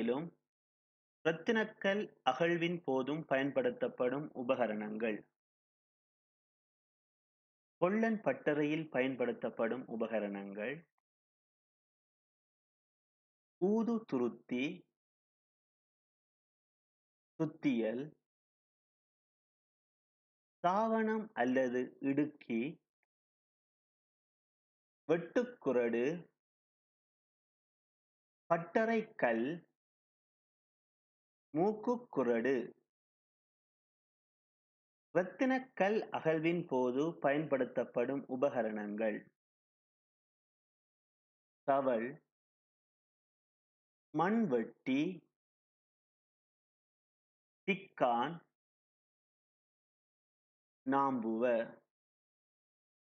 பட்டறையிலும் இரத்தினக்கல் அகழ்வின் போதும் பயன்படுத்தப்படும் உபகரணங்கள். கொல்லன் பட்டறையில் பயன்படுத்தப்படும் உபகரணங்கள்: ஊதுதுருத்தி, சுத்தியல், சாவணம் அல்லது இடுக்கி, வெட்டுக்குறடு, பட்டறைக்கல், மூக்குக்குறடு. இரத்தினக்கல் அகழ்வின் போது பயன்படுத்தப்படும் உபகரணங்கள்: சவல், மண்வெட்டி, பிக்கான், நாம்புவ.